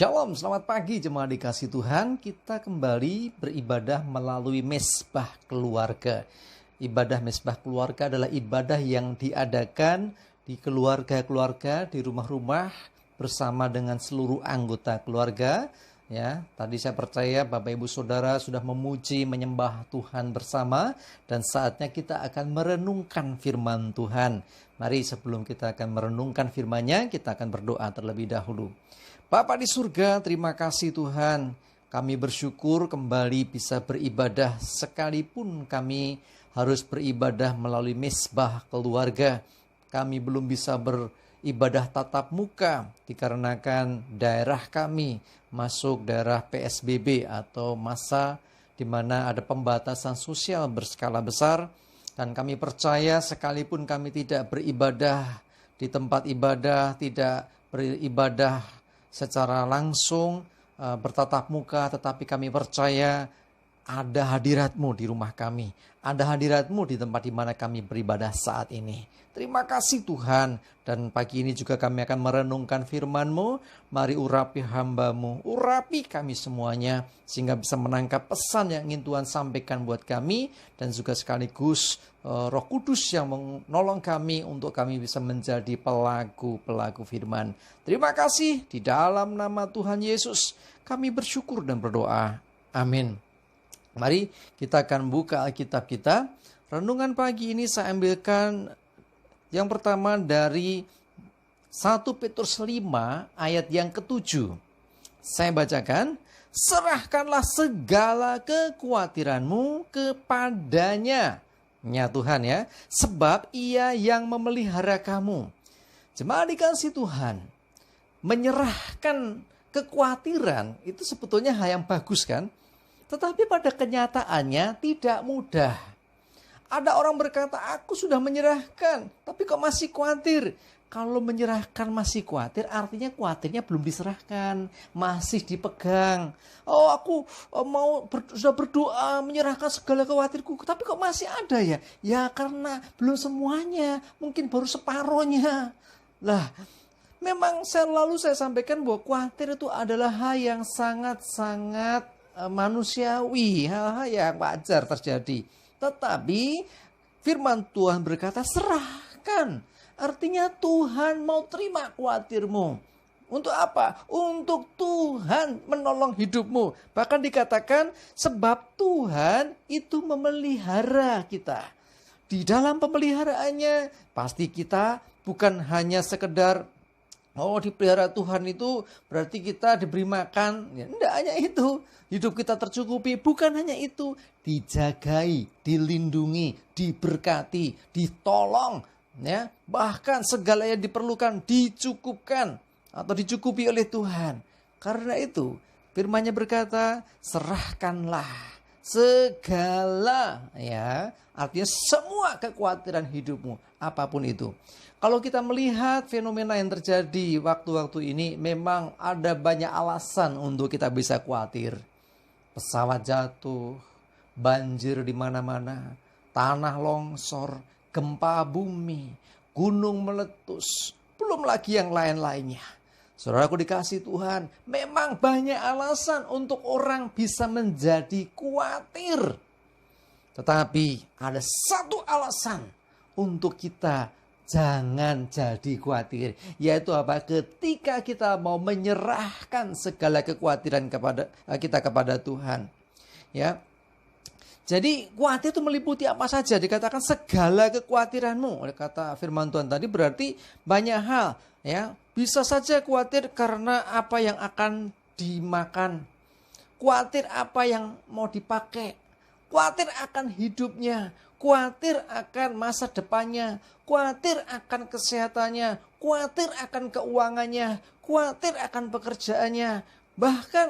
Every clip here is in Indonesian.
Shalom, selamat pagi jemaat dikasih Tuhan. Kita kembali beribadah melalui mesbah keluarga. Ibadah mesbah keluarga adalah ibadah yang diadakan di keluarga-keluarga, di rumah-rumah bersama dengan seluruh anggota keluarga. Ya, tadi saya percaya Bapak Ibu Saudara sudah memuji, menyembah Tuhan bersama, dan saatnya kita akan merenungkan firman Tuhan. Mari sebelum kita akan merenungkan firman-Nya, kita akan berdoa terlebih dahulu. Bapa di surga, terima kasih Tuhan. Kami bersyukur kembali bisa beribadah sekalipun kami harus beribadah melalui mesbah keluarga. Kami belum bisa beribadah tatap muka dikarenakan daerah kami masuk daerah PSBB atau masa di mana ada pembatasan sosial berskala besar. Dan kami percaya sekalipun kami tidak beribadah di tempat ibadah, tidak beribadah secara langsung bertatap muka, tetapi kami percaya ada hadirat-Mu di rumah kami. Ada hadirat-Mu di tempat di mana kami beribadah saat ini. Terima kasih Tuhan. Dan pagi ini juga kami akan merenungkan firman-Mu. Mari urapi hamba-Mu, urapi kami semuanya, sehingga bisa menangkap pesan yang ingin Tuhan sampaikan buat kami. Dan juga sekaligus Roh Kudus yang menolong kami untuk kami bisa menjadi pelaku-pelaku firman. Terima kasih, di dalam nama Tuhan Yesus kami bersyukur dan berdoa. Amin. Mari kita akan buka Alkitab kita. Renungan pagi ini saya ambilkan yang pertama dari 1 Petrus 5 ayat yang ke-7. Saya bacakan, serahkanlah segala kekhawatiranmu kepadanya. Ya Tuhan ya, sebab Ia yang memelihara kamu. Jemaat dikasih Tuhan, menyerahkan kekhawatiran itu sebetulnya hal yang bagus kan? Tetapi pada kenyataannya tidak mudah. Ada orang berkata, aku sudah menyerahkan, tapi kok masih khawatir? Kalau menyerahkan masih khawatir, artinya khawatirnya belum diserahkan, masih dipegang. Oh, aku sudah berdoa menyerahkan segala khawatirku, tapi kok masih ada ya? Ya karena belum semuanya, mungkin baru separohnya. Lah, memang selalu saya sampaikan bahwa khawatir itu adalah hal yang sangat-sangat manusiawi, hal-hal yang wajar terjadi. Tetapi firman Tuhan berkata, serahkan. Artinya Tuhan mau terima khawatirmu. Untuk apa? Untuk Tuhan menolong hidupmu. Bahkan dikatakan sebab Tuhan itu memelihara kita. Di dalam pemeliharaannya pasti kita bukan hanya sekedar dipelihara Tuhan itu berarti kita diberi makan. Ya, tidak hanya itu. Hidup kita tercukupi. Bukan hanya itu. Dijagai, dilindungi, diberkati, ditolong. Ya, bahkan segala yang diperlukan dicukupkan atau dicukupi oleh Tuhan. Karena itu firman-Nya berkata, serahkanlah segala, ya, artinya semua kekhawatiran hidupmu, apapun itu. Kalau kita melihat fenomena yang terjadi waktu-waktu ini, memang ada banyak alasan untuk kita bisa khawatir. Pesawat jatuh, banjir di mana-mana, tanah longsor, gempa bumi, gunung meletus, belum lagi yang lain-lainnya. Saudaraku dikasih Tuhan, memang banyak alasan untuk orang bisa menjadi khawatir. Tetapi ada satu alasan untuk kita jangan jadi khawatir. Yaitu apa? Ketika kita mau menyerahkan segala kekhawatiran kepada Tuhan. Ya. Jadi khawatir itu meliputi apa saja? Dikatakan segala kekhawatiranmu. Oleh kata firman Tuhan tadi berarti banyak hal. Ya, bisa saja khawatir karena apa yang akan dimakan. Khawatir apa yang mau dipakai. Khawatir akan hidupnya. Khawatir akan masa depannya. Khawatir akan kesehatannya. Khawatir akan keuangannya. Khawatir akan pekerjaannya. Bahkan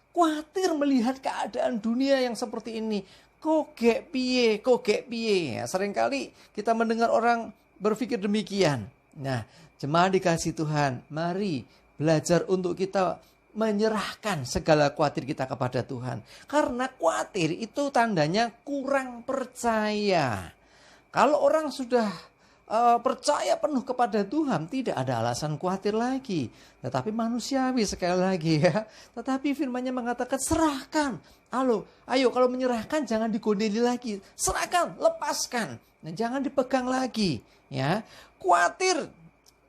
khawatir melihat keadaan dunia yang seperti ini. Kogek piye. Ya, seringkali kita mendengar orang berpikir demikian. Nah, jemaat dikasih Tuhan, mari belajar untuk kita menyerahkan segala khawatir kita kepada Tuhan. Karena khawatir itu tandanya kurang percaya. Kalau orang sudah percaya penuh kepada Tuhan, tidak ada alasan khawatir lagi. Tetapi manusiawi sekali lagi ya. Tetapi firman-Nya mengatakan serahkan. Ayo kalau menyerahkan jangan digondeli lagi. Serahkan, lepaskan. Nah, jangan dipegang lagi. Ya, khawatir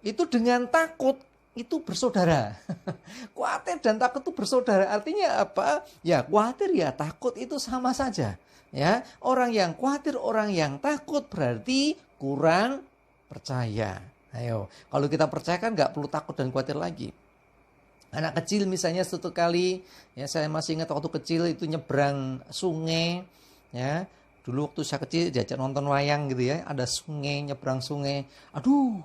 itu dengan takut itu bersaudara. Khawatir dan takut itu bersaudara. Artinya apa? Ya khawatir ya takut itu sama saja. Ya, orang yang khawatir, orang yang takut berarti kurang percaya. Ayo, kalau kita percaya kan nggak perlu takut dan khawatir lagi. Anak kecil misalnya suatu kali, ya saya masih ingat waktu kecil itu nyebrang sungai, ya. Dulu waktu saya kecil diajak nonton wayang gitu ya, ada sungai, nyebrang sungai. Aduh,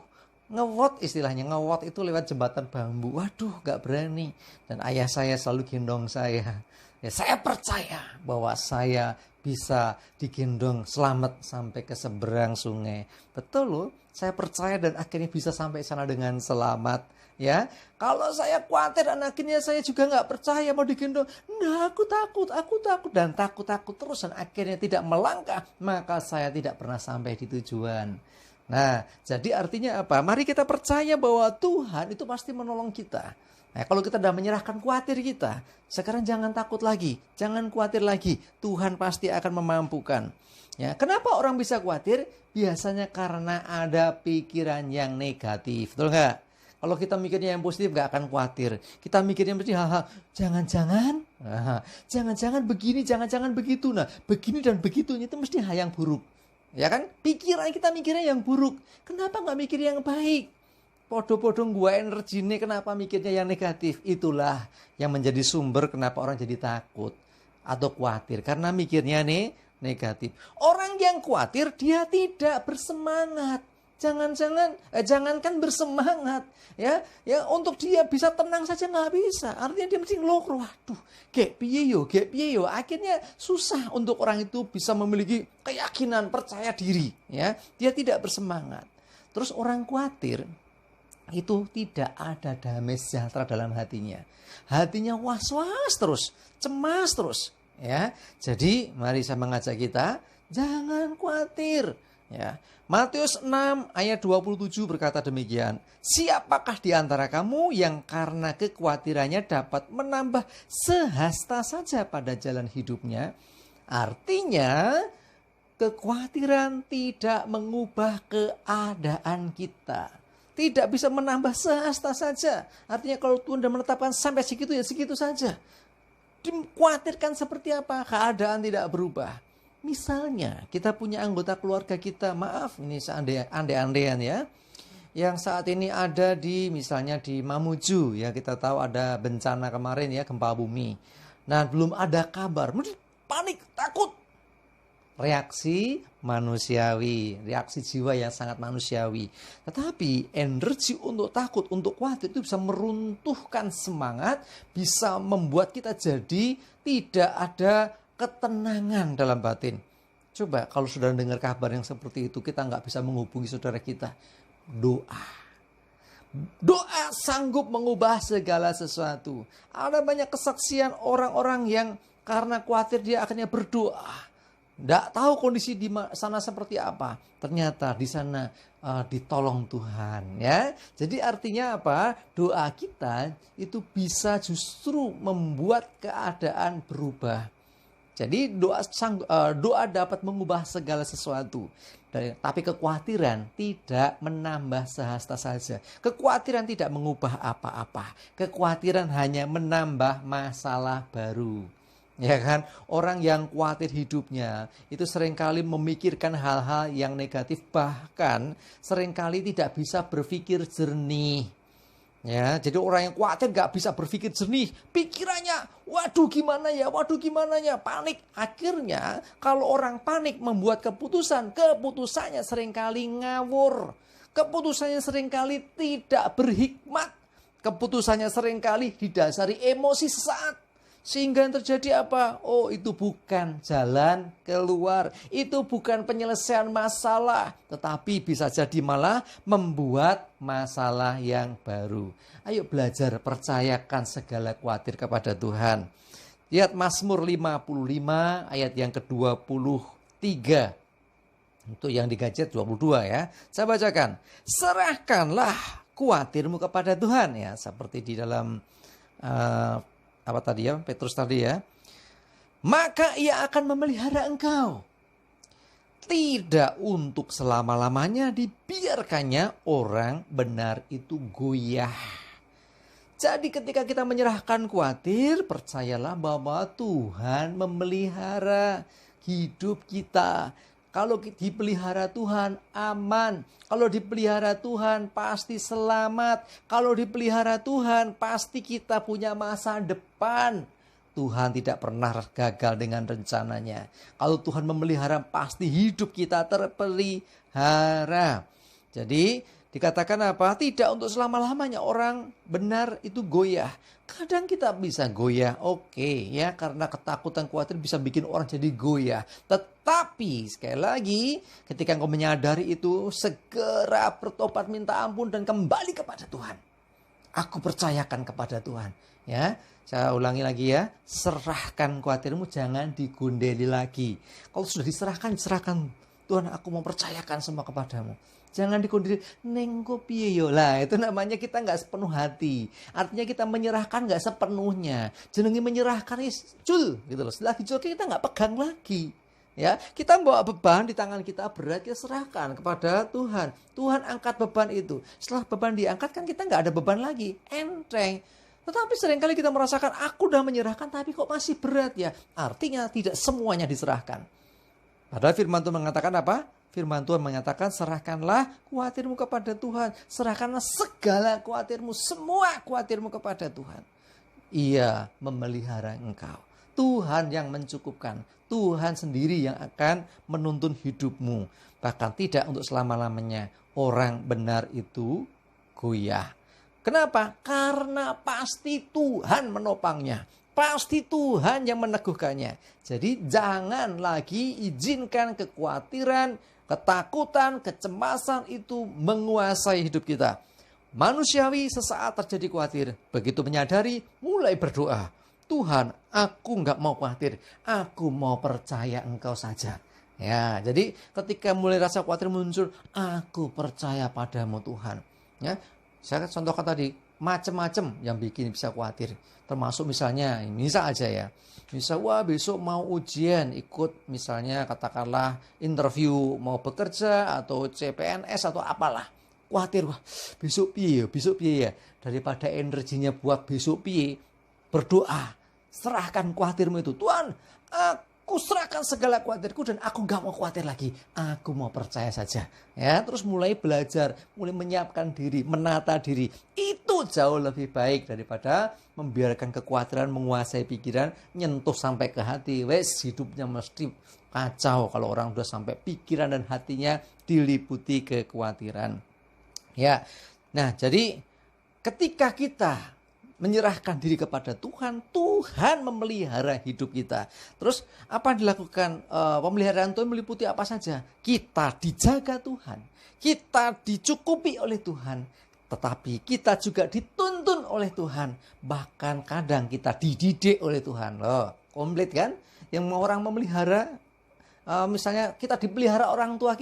ngewot istilahnya, ngewot itu lewat jembatan bambu. Waduh, nggak berani. Dan ayah saya selalu gendong saya. Ya, saya percaya bahwa saya bisa digendong selamat sampai ke seberang sungai. Betul loh, saya percaya dan akhirnya bisa sampai sana dengan selamat. Ya, kalau saya khawatir dan akhirnya saya juga nggak percaya mau digendong. Nah, aku takut dan takut terus dan akhirnya tidak melangkah, maka saya tidak pernah sampai di tujuan. Nah, jadi artinya apa? Mari kita percaya bahwa Tuhan itu pasti menolong kita. Nah, kalau kita sudah menyerahkan khawatir kita, sekarang jangan takut lagi, jangan khawatir lagi. Tuhan pasti akan memampukan. Ya, kenapa orang bisa khawatir? Biasanya karena ada pikiran yang negatif, betul nggak? Kalau kita mikirnya yang positif nggak akan khawatir. Kita mikirnya mesti jangan-jangan begini, jangan-jangan begitu. Nah, begini dan begitu itu mesti hal yang buruk. Ya kan? Pikiran kita mikirnya yang buruk. Kenapa nggak mikir yang baik? Podo-podo gua energi ini kenapa mikirnya yang negatif? Itulah yang menjadi sumber kenapa orang jadi takut atau khawatir. Karena mikirnya nih negatif. Orang yang khawatir dia tidak bersemangat. Jangankan bersemangat ya untuk dia bisa tenang saja nggak bisa. Artinya dia mesti ngelokro. Waduh, gek piye yo. Akhirnya susah untuk orang itu bisa memiliki keyakinan, percaya diri ya. Dia tidak bersemangat. Terus orang khawatir itu tidak ada damai sejahtera dalam hatinya. Hatinya was-was terus, cemas terus ya. Jadi mari saya mengajak kita jangan khawatir ya. Matius 6 ayat 27 berkata demikian. Siapakah di antara kamu yang karena kekhawatirannya dapat menambah sehasta saja pada jalan hidupnya? Artinya kekhawatiran tidak mengubah keadaan kita. Tidak bisa menambah sehasta saja. Artinya kalau Tuhan sudah menetapkan sampai segitu ya segitu saja. Dikhawatirkan seperti apa? Keadaan tidak berubah. Misalnya kita punya anggota keluarga kita, maaf ini andai-andaian ya, yang saat ini ada misalnya di Mamuju ya, kita tahu ada bencana kemarin ya, gempa bumi. Nah belum ada kabar, panik, takut. Reaksi manusiawi, reaksi jiwa yang sangat manusiawi. Tetapi energi untuk takut, untuk khawatir itu bisa meruntuhkan semangat, bisa membuat kita jadi tidak ada ketenangan dalam batin. Coba kalau sudah dengar kabar yang seperti itu, kita nggak bisa menghubungi saudara kita. Doa sanggup mengubah segala sesuatu. Ada banyak kesaksian orang-orang yang karena khawatir dia akhirnya berdoa. Nggak tahu kondisi di sana seperti apa. Ternyata di sana ditolong Tuhan ya. Jadi artinya apa? Doa kita itu bisa justru membuat keadaan berubah. Jadi doa dapat mengubah segala sesuatu. Tapi kekhawatiran tidak menambah sehasta saja. Kekhawatiran tidak mengubah apa-apa. Kekhawatiran hanya menambah masalah baru. Ya kan? Orang yang khawatir hidupnya itu seringkali memikirkan hal-hal yang negatif. Bahkan seringkali tidak bisa berpikir jernih. Ya, jadi orang yang khawatir gak bisa berpikir jernih, pikirannya, waduh gimana ya, panik. Akhirnya kalau orang panik membuat keputusannya seringkali ngawur. Keputusannya seringkali tidak berhikmat. Keputusannya seringkali didasari emosi sesaat. Sehingga yang terjadi apa? Oh, itu bukan jalan keluar. Itu bukan penyelesaian masalah. Tetapi bisa jadi malah membuat masalah yang baru. Ayo belajar percayakan segala khawatir kepada Tuhan. Lihat Mazmur 55 ayat yang ke-23. Untuk yang di gadget 22 ya. Saya bacakan. Serahkanlah khawatirmu kepada Tuhan ya. Seperti di dalam apa tadi ya, Petrus tadi ya. Maka ia akan memelihara engkau. Tidak untuk selama-lamanya dibiarkannya orang benar itu goyah. Jadi ketika kita menyerahkan khawatir, percayalah bahwa Tuhan memelihara hidup kita. Kalau dipelihara Tuhan aman. Kalau dipelihara Tuhan pasti selamat. Kalau dipelihara Tuhan pasti kita punya masa depan. Tuhan tidak pernah gagal dengan rencananya. Kalau Tuhan memelihara pasti hidup kita terpelihara. Jadi dikatakan apa? Tidak untuk selama-lamanya orang benar itu goyah. Kadang kita bisa goyah, oke ya, karena ketakutan khawatir bisa bikin orang jadi goyah. Tetapi sekali lagi ketika engkau menyadari itu, segera bertobat minta ampun dan kembali kepada Tuhan. Aku percayakan kepada Tuhan ya. Saya ulangi lagi ya, serahkan khawatirmu, jangan digondeli lagi. Kalau sudah diserahkan, Tuhan aku mau percayakan semua kepadamu. Jangan digondeli, nengko piye yo lah, itu namanya kita nggak sepenuh hati. Artinya kita menyerahkan nggak sepenuhnya. Jenenge menyerahkan cul gitu loh. Setelah dicul kita nggak pegang lagi. Ya, kita bawa beban di tangan kita berat, kita serahkan kepada Tuhan. Tuhan angkat beban itu. Setelah beban diangkat kan kita nggak ada beban lagi, enteng. Tetapi seringkali kita merasakan aku udah menyerahkan tapi kok masih berat ya. Artinya tidak semuanya diserahkan. Padahal firman Tuhan mengatakan apa? Firman Tuhan mengatakan serahkanlah khawatirmu kepada Tuhan. Serahkanlah segala khawatirmu, semua khawatirmu kepada Tuhan. Ia memelihara engkau. Tuhan yang mencukupkan. Tuhan sendiri yang akan menuntun hidupmu. Bahkan tidak untuk selama-lamanya. Orang benar itu goyah. Kenapa? Karena pasti Tuhan menopangnya. Pasti Tuhan yang meneguhkannya. Jadi jangan lagi izinkan kekhawatiran, ketakutan, kecemasan itu menguasai hidup kita. Manusiawi sesaat terjadi khawatir. Begitu menyadari, mulai berdoa. Tuhan, aku nggak mau khawatir. Aku mau percaya Engkau saja. Ya, jadi ketika mulai rasa khawatir muncul, aku percaya padamu Tuhan. Ya, saya contohkan tadi, macam-macam yang bikin bisa khawatir. Termasuk misalnya, misal aja ya. Misal, wah besok mau ujian, ikut misalnya katakanlah interview, mau bekerja atau CPNS atau apalah. Khawatir, wah besok piye ya. Daripada energinya buat besok piye, berdoa. Serahkan khawatirmu itu. Tuhan, aku serahkan segala khawatirku dan aku gak mau khawatir lagi. Aku mau percaya saja. Ya, terus mulai belajar, mulai menyiapkan diri, menata diri. Itu jauh lebih baik daripada membiarkan kekhawatiran menguasai pikiran, nyentuh sampai ke hati. Wes, hidupnya mesti kacau kalau orang udah sampai pikiran dan hatinya diliputi kekhawatiran. Ya. Nah, jadi ketika kita menyerahkan diri kepada Tuhan, Tuhan memelihara hidup kita. Terus apa yang dilakukan? Pemeliharaan Tuhan meliputi apa saja? Kita dijaga Tuhan, kita dicukupi oleh Tuhan, tetapi kita juga dituntun oleh Tuhan. Bahkan kadang kita dididik oleh Tuhan. Loh, komplit kan? Yang orang memelihara, misalnya kita dipelihara orang tua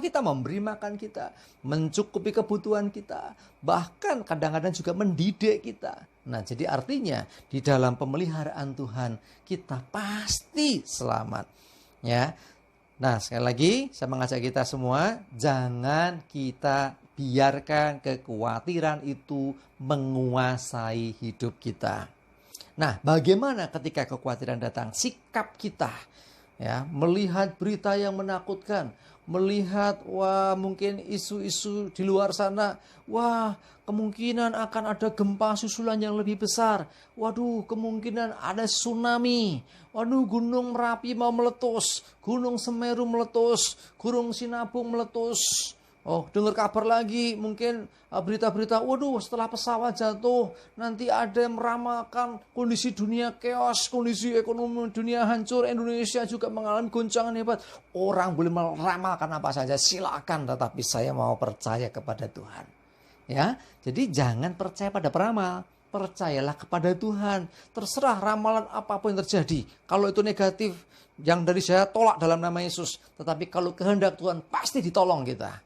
kita memberi makan kita, mencukupi kebutuhan kita, bahkan kadang-kadang juga mendidik kita. Nah, jadi artinya di dalam pemeliharaan Tuhan kita pasti selamat. Ya. Nah, sekali lagi saya mengajak kita semua, jangan kita biarkan kekhawatiran itu menguasai hidup kita. Nah, bagaimana ketika kekhawatiran datang? Sikap kita. Ya, melihat berita yang menakutkan, melihat wah mungkin isu-isu di luar sana, wah kemungkinan akan ada gempa susulan yang lebih besar, waduh kemungkinan ada tsunami, waduh gunung Merapi mau meletus, gunung Semeru meletus, gunung Sinabung meletus. Oh, dengar kabar lagi mungkin berita-berita, waduh setelah pesawat jatuh nanti ada yang meramalkan kondisi dunia chaos, kondisi ekonomi dunia hancur, Indonesia juga mengalami goncangan hebat. Orang boleh meramalkan apa saja, silakan, tetapi saya mau percaya kepada Tuhan. Ya, jadi jangan percaya pada peramal. percayalah kepada Tuhan. Terserah ramalan apapun yang terjadi. Kalau itu negatif, yang dari saya tolak dalam nama Yesus. Tetapi kalau kehendak Tuhan pasti ditolong kita.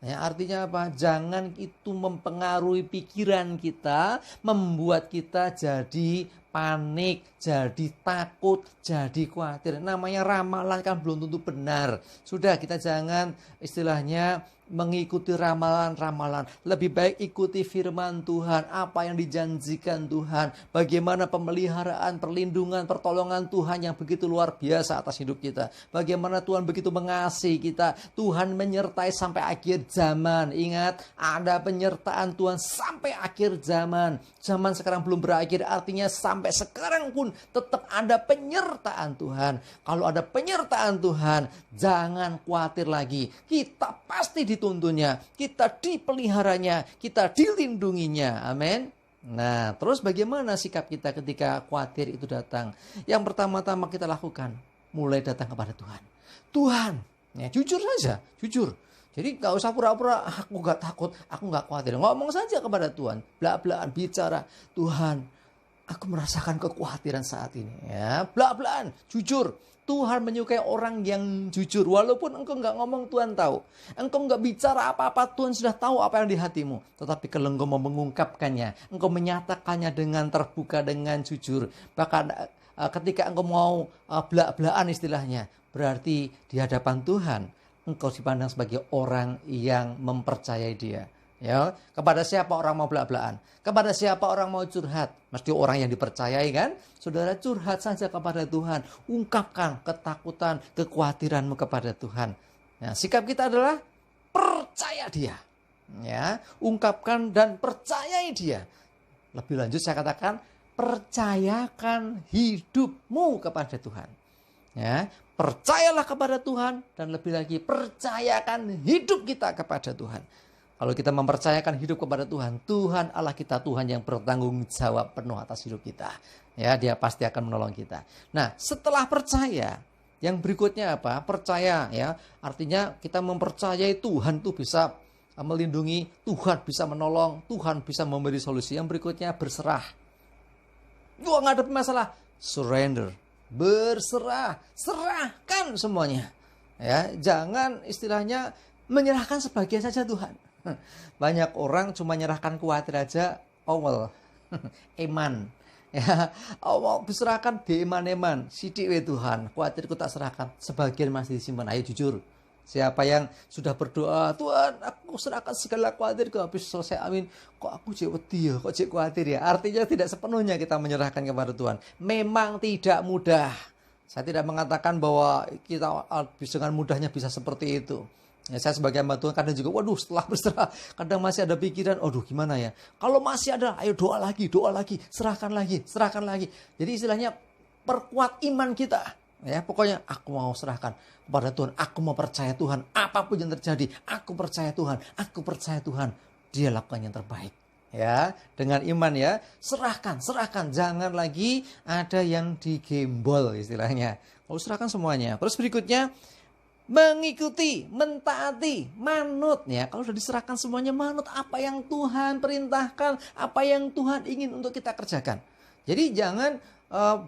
Ya, artinya apa? Jangan itu mempengaruhi pikiran kita, membuat kita jadi panik, jadi takut, jadi khawatir. Namanya ramalan kan belum tentu benar. Sudah, kita jangan istilahnya mengikuti ramalan-ramalan. Lebih baik ikuti firman Tuhan, apa yang dijanjikan Tuhan, bagaimana pemeliharaan, perlindungan, pertolongan Tuhan yang begitu luar biasa atas hidup kita. Bagaimana Tuhan begitu mengasihi kita. Tuhan menyertai sampai akhir zaman. Ingat, ada penyertaan Tuhan sampai akhir zaman. Zaman sekarang belum berakhir, artinya sampai sekarang pun tetap ada penyertaan Tuhan. Kalau ada penyertaan Tuhan, jangan khawatir lagi. Kita pasti dituntunnya, kita dipeliharanya, kita dilindunginya. Amin. Nah, terus bagaimana sikap kita ketika khawatir itu datang? Yang pertama-tama kita lakukan, mulai datang kepada Tuhan. Tuhan, ya, jujur saja, jujur. Jadi gak usah pura-pura, aku gak takut, aku gak khawatir. Ngomong saja kepada Tuhan, belak-belakan bicara. Tuhan, aku merasakan kekhawatiran saat ini. Ya, belak-belakan, jujur. Tuhan menyukai orang yang jujur. Walaupun engkau gak ngomong, Tuhan tahu. Engkau gak bicara apa-apa, Tuhan sudah tahu apa yang di hatimu. Tetapi kalau engkau mau mengungkapkannya, engkau menyatakannya dengan terbuka, dengan jujur. Bahkan ketika engkau mau belak-belakan istilahnya, berarti di hadapan Tuhan engkau dipandang sebagai orang yang mempercayai Dia. Ya, kepada siapa orang mau belak-belakan? Kepada siapa orang mau curhat? Mesti orang yang dipercayai kan? Saudara, curhat saja kepada Tuhan. Ungkapkan ketakutan, kekhawatiranmu kepada Tuhan. Nah, sikap kita adalah percaya Dia. Ya, ungkapkan dan percayai Dia. Lebih lanjut saya katakan, percayakan hidupmu kepada Tuhan. Ya, percayalah kepada Tuhan, dan lebih lagi percayakan hidup kita kepada Tuhan. Kalau kita mempercayakan hidup kepada Tuhan, Tuhan Allah kita, Tuhan yang bertanggung jawab penuh atas hidup kita. Ya, Dia pasti akan menolong kita. Nah, setelah percaya, yang berikutnya apa? Percaya, ya. Artinya kita mempercayai Tuhan itu bisa melindungi, Tuhan bisa menolong, Tuhan bisa memberi solusi. Yang berikutnya berserah. Gua ngadep masalah, surrender. Berserah, serahkan semuanya. Ya, jangan istilahnya menyerahkan sebagian saja Tuhan. Banyak orang cuma menyerahkan khawatir aja, awal, eman. Ya, Allah diserahkan di eman-eman. Sidik we Tuhan, khawatirku tak serahkan. Sebagian masih disimpan. Ayo jujur. Siapa yang sudah berdoa, Tuhan aku serahkan segala khawatirku, habis selesai amin, kok aku cek wedi ya, kok cek khawatir ya. Artinya tidak sepenuhnya kita menyerahkan kepada Tuhan. Memang tidak mudah. Saya tidak mengatakan bahwa kita dengan mudahnya bisa seperti itu. Ya, saya sebagai hamba Tuhan kadang juga, waduh setelah berserah, kadang masih ada pikiran, aduh gimana ya. Kalau masih ada, ayo doa lagi, serahkan lagi, serahkan lagi. Jadi istilahnya perkuat iman kita. Ya, pokoknya aku mau serahkan kepada Tuhan, aku mau percaya Tuhan, apapun yang terjadi, aku percaya Tuhan, Dia lakukan yang terbaik. Ya, dengan iman ya, serahkan, jangan lagi ada yang digembol istilahnya. Kalau serahkan semuanya. Terus berikutnya, mengikuti, mentaati, manut ya. Kalau sudah diserahkan semuanya, manut apa yang Tuhan perintahkan, apa yang Tuhan ingin untuk kita kerjakan. Jadi jangan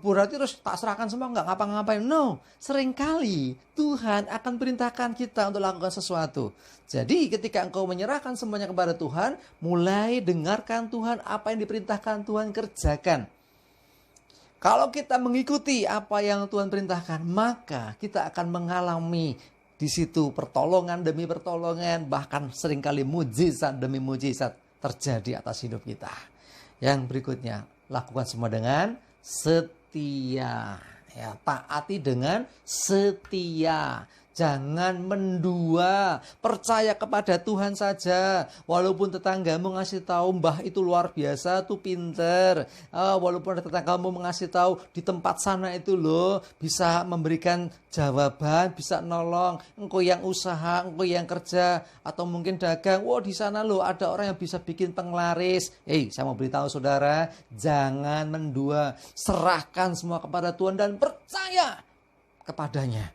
berarti terus tak serahkan semua, nggak ngapa-ngapain. No, seringkali Tuhan akan perintahkan kita untuk lakukan sesuatu. Jadi ketika engkau menyerahkan semuanya kepada Tuhan, mulai dengarkan Tuhan, apa yang diperintahkan Tuhan kerjakan. Kalau kita mengikuti apa yang Tuhan perintahkan, maka kita akan mengalami di situ pertolongan demi pertolongan, bahkan seringkali mujizat demi mujizat terjadi atas hidup kita. Yang berikutnya, lakukan semua dengan setia. Ya, taati dengan setia. Jangan mendua, percaya kepada Tuhan saja. Walaupun tetanggamu ngasih tahu, mbah itu luar biasa, tuh pinter. Walaupun tetanggamu mengasih tahu di tempat sana itu loh bisa memberikan jawaban, bisa nolong. Engkau yang usaha, engkau yang kerja, atau mungkin dagang. Wah, di sana loh ada orang yang bisa bikin penglaris. Saya mau beritahu saudara, jangan mendua, serahkan semua kepada Tuhan dan percaya kepadanya.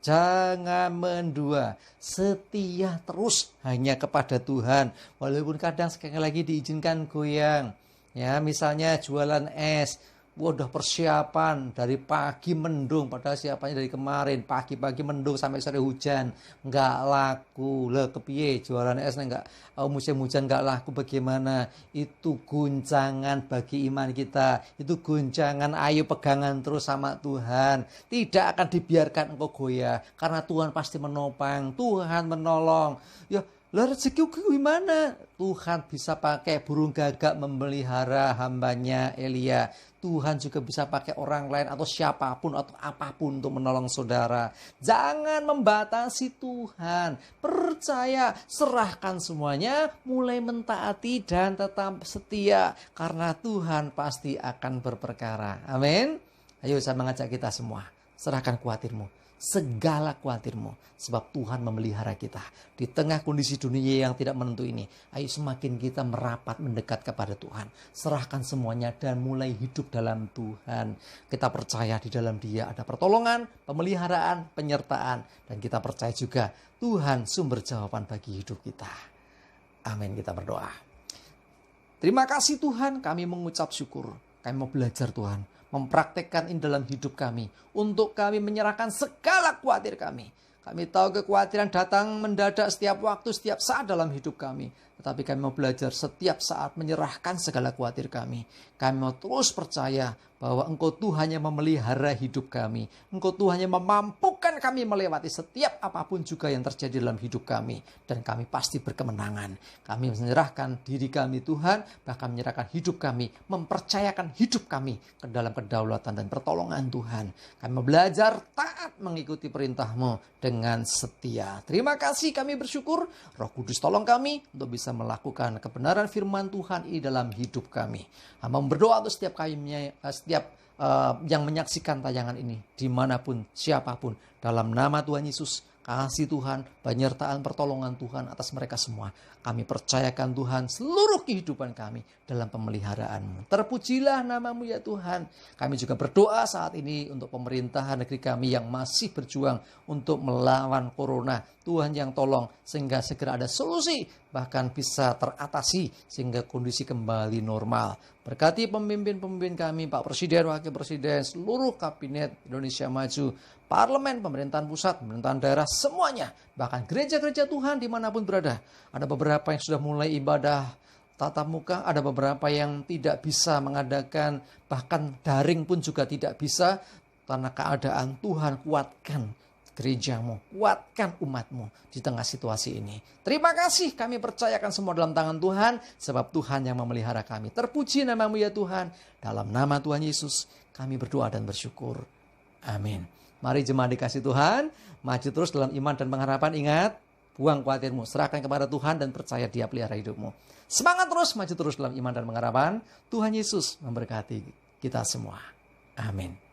Jangan mendua, setia terus hanya kepada Tuhan. Walaupun kadang sekali lagi diizinkan goyang. Ya, misalnya jualan es. Udah persiapan dari pagi mendung, padahal siapanya dari kemarin pagi-pagi mendung sampai sore hujan, nggak laku. Lah kepiye jualan es nggak musim hujan nggak laku, bagaimana? Itu guncangan bagi iman kita, itu guncangan. Ayo pegangan terus sama Tuhan, tidak akan dibiarkan engkau goyah, karena Tuhan pasti menopang, Tuhan menolong. Ya, lah rezeki gimana? Tuhan bisa pakai burung gagak memelihara hambanya Elia. Tuhan juga bisa pakai orang lain atau siapapun atau apapun untuk menolong saudara. Jangan membatasi Tuhan. Percaya, serahkan semuanya, mulai mentaati dan tetap setia. Karena Tuhan pasti akan berperkara. Amin. Ayo saya mengajak kita semua. Serahkan khawatirmu. Segala khawatirmu. Sebab Tuhan memelihara kita. Di tengah kondisi dunia yang tidak menentu ini. Ayo semakin kita merapat mendekat kepada Tuhan. Serahkan semuanya dan mulai hidup dalam Tuhan. Kita percaya di dalam Dia ada pertolongan, pemeliharaan, penyertaan. Dan kita percaya juga Tuhan sumber jawaban bagi hidup kita. Amin, kita berdoa. Terima kasih Tuhan, kami mengucap syukur. Kami mau belajar Tuhan. Mempraktekkan ini dalam hidup kami. Untuk kami menyerahkan segala khawatir kami. Kami tahu kekhawatiran datang mendadak setiap waktu, setiap saat dalam hidup kami. Tetapi kami mau belajar setiap saat menyerahkan segala khawatir kami. Kami mau terus percaya bahwa Engkau Tuhan yang memelihara hidup kami. Engkau Tuhan yang memampukan kami melewati setiap apapun juga yang terjadi dalam hidup kami. Dan kami pasti berkemenangan. Kami menyerahkan diri kami Tuhan, bahkan menyerahkan hidup kami, mempercayakan hidup kami ke dalam kedaulatan dan pertolongan Tuhan. Kami mau belajar taat mengikuti perintah-Mu dengan setia. Terima kasih, kami bersyukur. Roh Kudus tolong kami untuk bisa melakukan kebenaran firman Tuhan ini dalam hidup kami. Hamba berdoa untuk setiap yang menyaksikan tayangan ini, dimanapun, siapapun, dalam nama Tuhan Yesus, kasih Tuhan, penyertaan pertolongan Tuhan atas mereka semua. Kami percayakan Tuhan seluruh kehidupan kami dalam pemeliharaan-Mu. Terpujilah nama-Mu ya Tuhan. Kami juga berdoa saat ini untuk pemerintahan negeri kami yang masih berjuang untuk melawan corona. Tuhan yang tolong sehingga segera ada solusi, bahkan bisa teratasi sehingga kondisi kembali normal. Berkati pemimpin-pemimpin kami, Pak Presiden, Wakil Presiden, seluruh kabinet Indonesia Maju, parlemen, pemerintahan pusat, pemerintahan daerah, semuanya. Bahkan gereja-gereja Tuhan dimanapun berada. Ada beberapa yang sudah mulai ibadah tatap muka, ada beberapa yang tidak bisa mengadakan, bahkan daring pun juga tidak bisa. Karena keadaan, Tuhan kuatkan gereja-Mu, kuatkan umat-Mu di tengah situasi ini. Terima kasih, kami percayakan semua dalam tangan Tuhan, sebab Tuhan yang memelihara kami. Terpuji nama-Mu ya Tuhan. Dalam nama Tuhan Yesus, kami berdoa dan bersyukur. Amin. Mari jemaat dikasih Tuhan, maju terus dalam iman dan pengharapan. Ingat, buang khawatirmu, serahkan kepada Tuhan dan percaya Dia pelihara hidupmu. Semangat terus, maju terus dalam iman dan pengharapan. Tuhan Yesus memberkati kita semua. Amin.